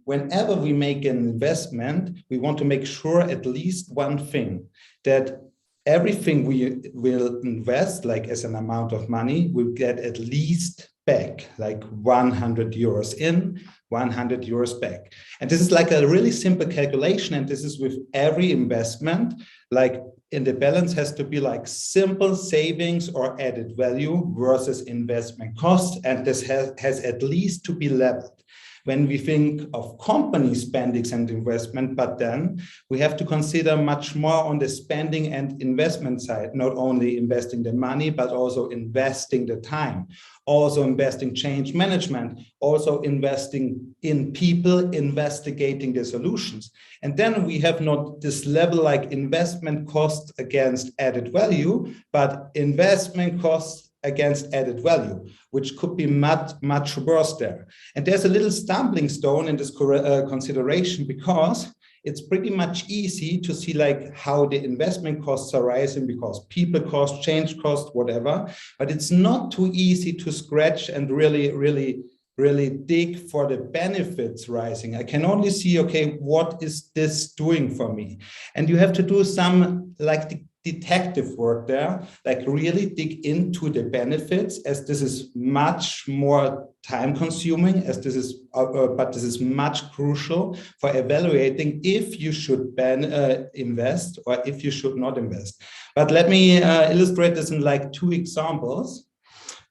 whenever we make an investment, we want to make sure at least one thing, that everything we will invest, like as an amount of money, we'll get at least back, like 100 euros in, 100 euros back. And this is like a really simple calculation. And this is with every investment, like in the balance has to be like simple savings or added value versus investment cost. And this has at least to be leveled when we think of company spendings and investment, but then we have to consider much more on the spending and investment side, not only investing the money, but also investing the time, also investing change management, also investing in people, investigating the solutions. And then we have not this level like investment costs against added value, but investment costs against added value, which could be much worse there. And there's a little stumbling stone in this consideration, because it's pretty much easy to see like how the investment costs are rising because people cost, change cost, whatever, but it's not too easy to scratch and really dig for the benefits rising. I can only see, okay, what is this doing for me? And you have to do some like the detective work there, like really dig into the benefits, as this is much more time consuming, as this is, but this is much crucial for evaluating if you should invest or if you should not invest. But let me illustrate this in like 2 examples.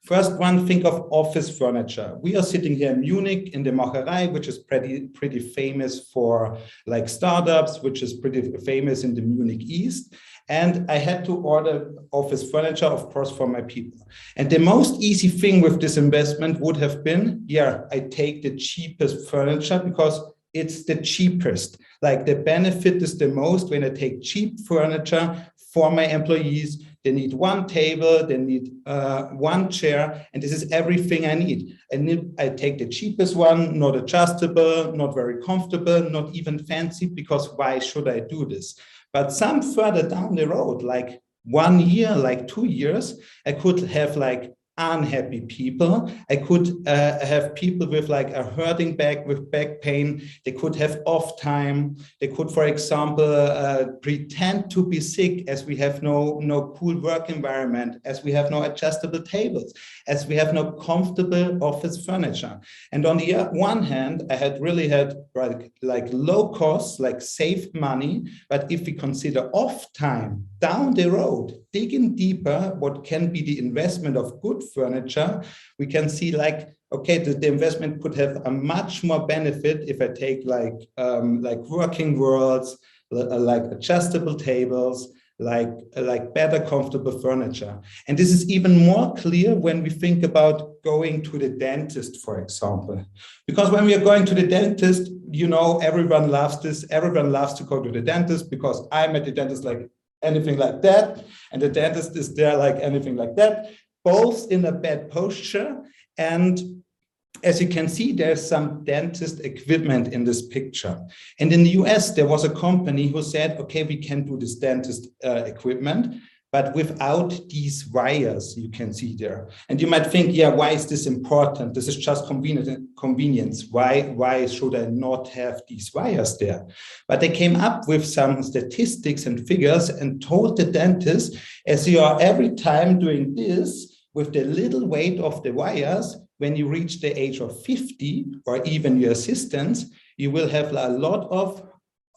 First one, think of office furniture. We are sitting here in Munich in the Macherei, which is pretty famous for like startups, which is pretty famous in the Munich East. And I had to order office furniture, of course, for my people. And the most easy thing with this investment would have been, yeah, I take the cheapest furniture because it's the cheapest. Like the benefit is the most when I take cheap furniture for my employees. They need one table, they need one chair, and this is everything I need. And I take the cheapest one, not adjustable, not very comfortable, not even fancy, because why should I do this? But some further down the road, like 1 year, like 2 years, I could have like unhappy people. I could have people with like a hurting back, with back pain. They could have off time. They could, for example, pretend to be sick, as we have no cool work environment, as we have no adjustable tables, as we have no comfortable office furniture. And on the one hand, I had like low costs, like save money. But if we consider off time down the road, digging deeper, what can be the investment of good furniture, we can see like, okay, the investment could have a much more benefit if I take like working worlds, like adjustable tables, like better comfortable furniture. And this is even more clear when we think about going to the dentist, for example. Because when we are going to the dentist, you know, everyone loves this. Everyone loves to go to the dentist, because I'm at the dentist like anything like that, and the dentist is there like anything like that, both in a bad posture. And as you can see, there's some dentist equipment in this picture. And in the US, there was a company who said, okay, we can do this dentist equipment, but without these wires you can see there. And you might think, yeah, why is this important? This is just convenience. Why should I not have these wires there? But they came up with some statistics and figures and told the dentist, as you are every time doing this with the little weight of the wires, when you reach the age of 50 or even your assistants, you will have a lot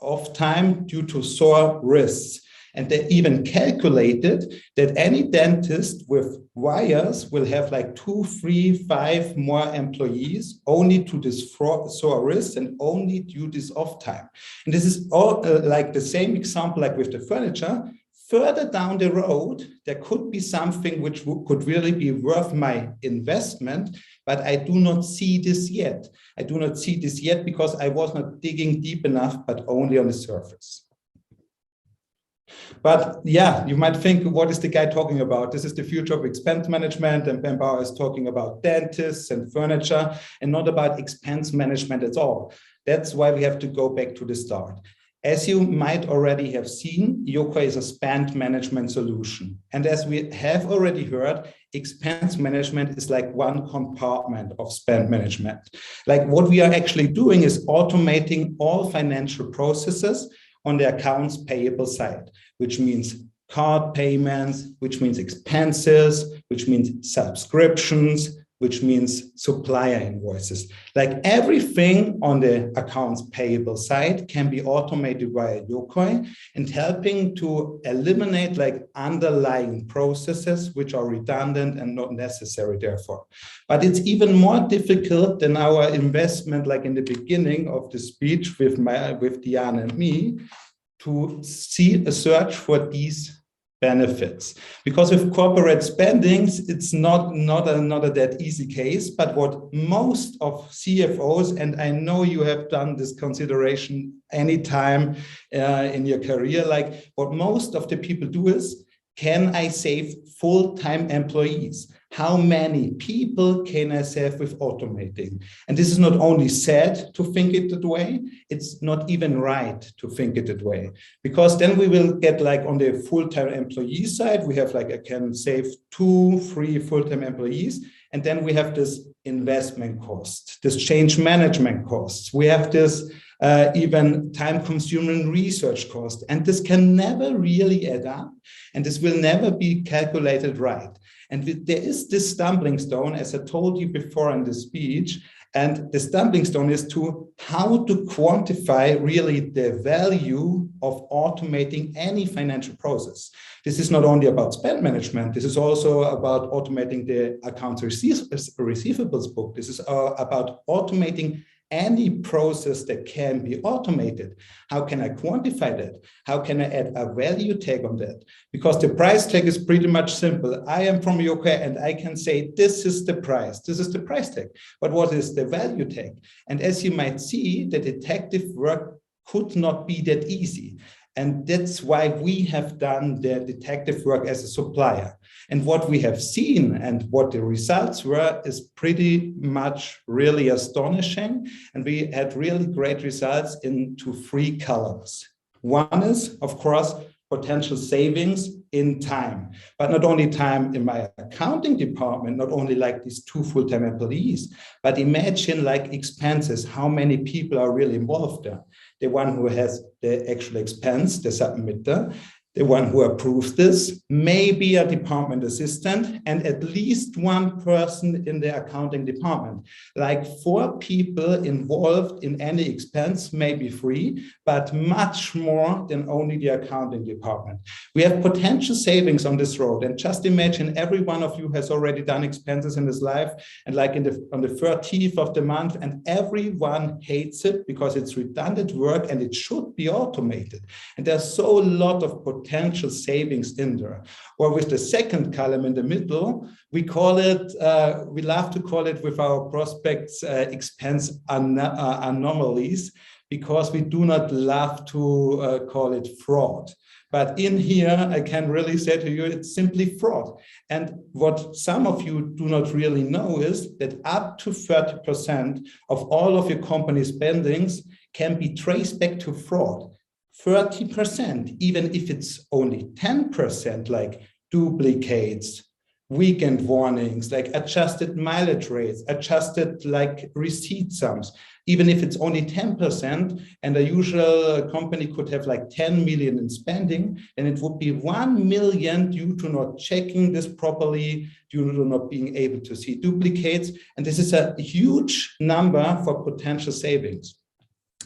of time due to sore wrists. And they even calculated that any dentist with wires will have like 2, 3, 5 more employees only to this sore wrists and only due this off time. And this is all like the same example like with the furniture. Further down the road, there could be something which could really be worth my investment, but I do not see this yet. I do not see this yet because I was not digging deep enough, but only on the surface. But yeah, you might think, what is the guy talking about? This is the future of expense management, and Ben Bauer is talking about dentists and furniture and not about expense management at all. That's why we have to go back to the start. As you might already have seen, Yokoy is a spend management solution. And as we have already heard, expense management is like one compartment of spend management. Like what we are actually doing is automating all financial processes on the accounts payable side, which means card payments, which means expenses, which means subscriptions, which means supplier invoices. Like everything on the accounts payable side can be automated via Yokoy and helping to eliminate like underlying processes which are redundant and not necessary therefore. But it's even more difficult than our investment, like in the beginning of the speech with Diane and me, to see a search for these benefits, because with corporate spendings, it's not a that easy case. But what most of CFOs, and I know you have done this consideration anytime in your career, like what most of the people do is, can I save full-time employees? How many people can I save with automating? And this is not only sad to think it that way, it's not even right to think it that way. Because then we will get like on the full-time employee side, we have like, I can save 2-3 full-time employees. And then we have this investment cost, this change management costs. We have this even time-consuming research cost. And this can never really add up. And this will never be calculated right. And there is this stumbling stone, as I told you before in the speech, and the stumbling stone is to how to quantify really the value of automating any financial process. This is not only about spend management, this is also about automating the accounts receivables book. This is about automating any process that can be automated. How can I quantify that? How can I add a value tag on that? Because the price tag is pretty much simple. I am from Yokoy and I can say, this is the price. This is the price tag. But what is the value tag? And as you might see, the detective work could not be that easy. And that's why we have done the detective work as a supplier. And what we have seen and what the results were is pretty much really astonishing. And we had really great results into 3 columns. One is, of course, potential savings in time, but not only time in my accounting department, not only like these 2 full-time employees, but imagine like expenses, how many people are really involved there. The one who has the actual expense, the submitter, the one who approves this, maybe a department assistant, and at least one person in the accounting department. Like 4 people involved in any expense may be 3, but much more than only the accounting department. We have potential savings on this road. And just imagine every one of you has already done expenses in his life, and like on the 13th of the month, and everyone hates it because it's redundant work and it should be automated. And there's so a lot of potential savings in there. Or with the second column in the middle, we call it, we love to call it with our prospects expense anomalies, because we do not love to call it fraud. But in here, I can really say to you, it's simply fraud. And what some of you do not really know is that up to 30% of all of your company's spendings can be traced back to fraud. 30%, even if it's only 10%, like duplicates, weekend warnings, like adjusted mileage rates, adjusted like receipt sums, even if it's only 10%, and a usual company could have like 10 million in spending, and it would be 1 million due to not checking this properly, due to not being able to see duplicates. And this is a huge number for potential savings.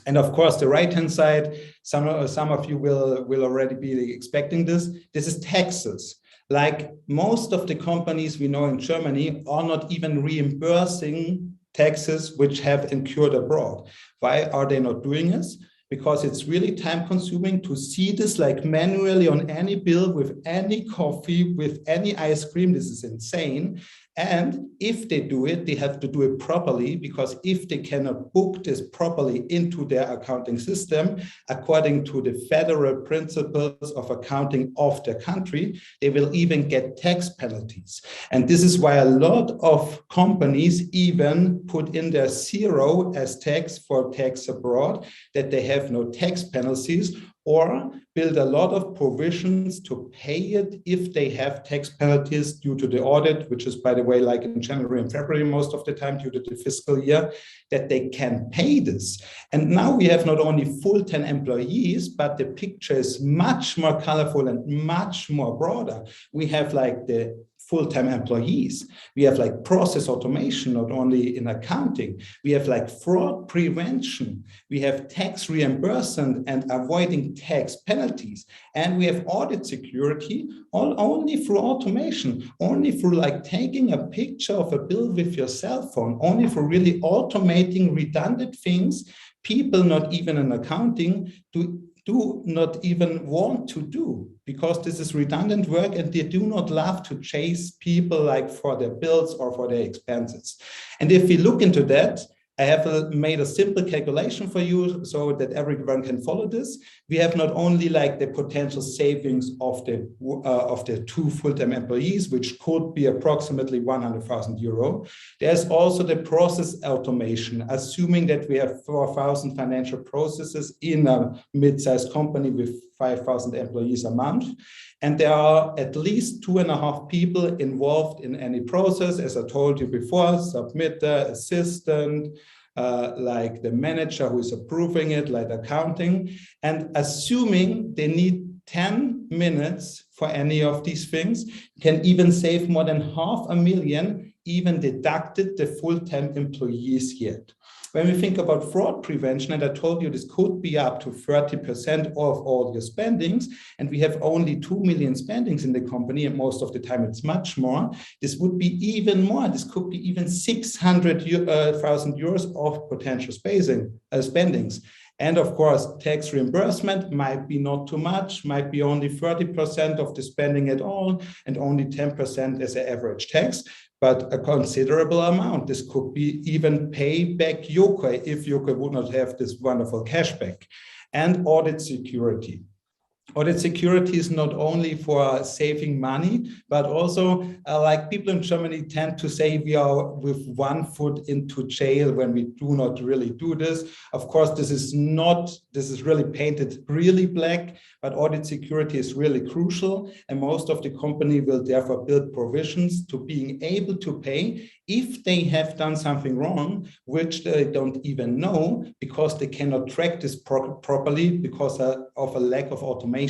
And of course, the right-hand side, some of you will already be expecting this. This is taxes. Like most of the companies we know in Germany are not even reimbursing taxes which have incurred abroad. Why are they not doing this? Because it's really time consuming to see this like manually on any bill with any coffee, with any ice cream. This is insane. And if they do it, they have to do it properly, because if they cannot book this properly into their accounting system, according to the federal principles of accounting of their country, they will even get tax penalties. And this is why a lot of companies even put in their zero as tax for tax abroad, that they have no tax penalties, or build a lot of provisions to pay it if they have tax penalties due to the audit, which is, by the way, like in January and February most of the time due to the fiscal year, that they can pay this. And now we have not only full-time employees, but the picture is much more colorful and much more broader. We have like the full-time employees. We have like process automation, not only in accounting. We have like fraud prevention. We have tax reimbursement and avoiding tax penalties. And we have audit security, all only through automation, only through like taking a picture of a bill with your cell phone, only for really automating redundant things people not even in accounting do not even want to do, because this is redundant work and they do not love to chase people like for their bills or for their expenses. And if we look into that, I have made a simple calculation for you so that everyone can follow this. We have not only like the potential savings of the two full-time employees, which could be approximately 100,000 euro. There's also the process automation, assuming that we have 4,000 financial processes in a mid-sized company with 5,000 employees a month. And there are at least 2.5 people involved in any process, as I told you before, submitter, assistant, like the manager who is approving it, like accounting. And assuming they need 10 minutes for any of these things, can even save more than 500,000, even deducted the full-time employees yet. When we think about fraud prevention, and I told you this could be up to 30% of all your spendings, and we have only 2 million spendings in the company, and most of the time it's much more, this would be even more. This could be even 600,000 euros of potential spendings. And of course, tax reimbursement might be not too much, might be only 30% of the spending at all, and only 10% as an average tax. But a considerable amount. This could be even pay back Yokoy if Yokoy would not have this wonderful cashback. And audit security. Audit security is not only for saving money, but also like people in Germany tend to say we are with one foot into jail when we do not really do this. Of course, this is really painted really black, but audit security is really crucial. And most of the company will therefore build provisions to being able to pay if they have done something wrong, which they don't even know because they cannot track this properly because of a lack of automation.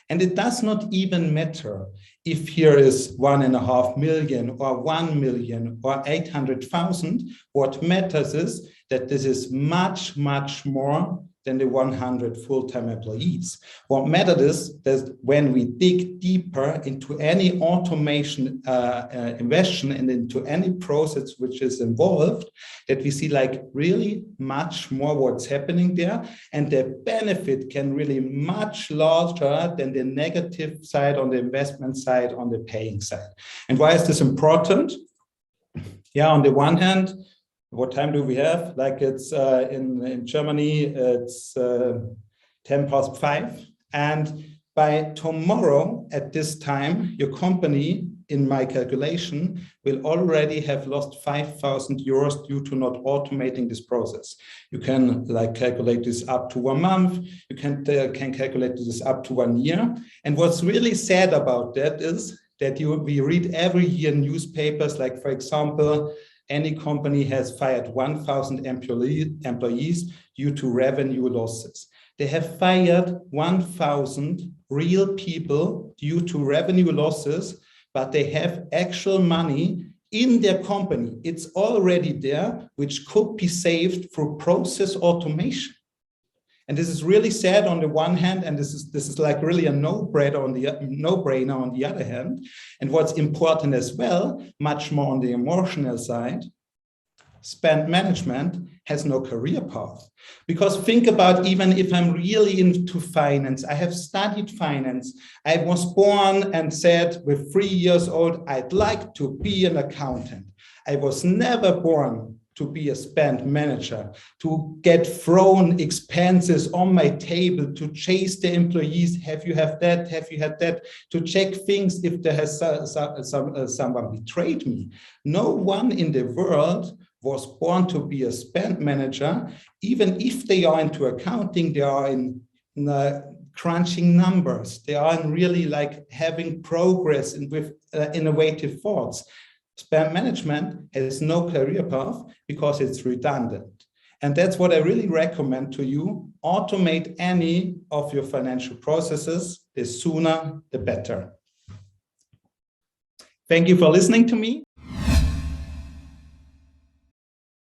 And it does not even matter if here is 1.5 million or 1 million or 800,000. What matters is that this is much, much more than the 100 full-time employees. What matters is that when we dig deeper into any automation investment and into any process which is involved, that we see like really much more what's happening there, and the benefit can really much larger than the negative side on the investment side, on the paying side. And why is this important? Yeah, on the one hand, what time do we have? Like it's in Germany, it's 5:10. And by tomorrow at this time, your company, in my calculation, will already have lost 5,000 euros due to not automating this process. You can like calculate this up to 1 month. You can calculate this up to 1 year. And what's really sad about that is that we read every year newspapers, like for example, any company has fired 1,000 employees due to revenue losses. They have fired 1,000 real people due to revenue losses, but they have actual money in their company. It's already there, which could be saved through process automation. And this is really sad on the one hand, and this is like really a no-brainer on the other hand. And what's important as well, much more on the emotional side, spend management has no career path. Because think about, even if I'm really into finance, I have studied finance. I was born and said with 3 years old, I'd like to be an accountant. I was never born to be a spend manager, to get thrown expenses on my table, to chase the employees. Have you had that? Have you had that? To check things if there has someone betrayed me. No one in the world was born to be a spend manager. Even if they are into accounting, they are in crunching numbers. They are in really like having progress and with innovative thoughts. Spend management has no career path because it's redundant. And that's what I really recommend to you. Automate any of your financial processes. The sooner, the better. Thank you for listening to me.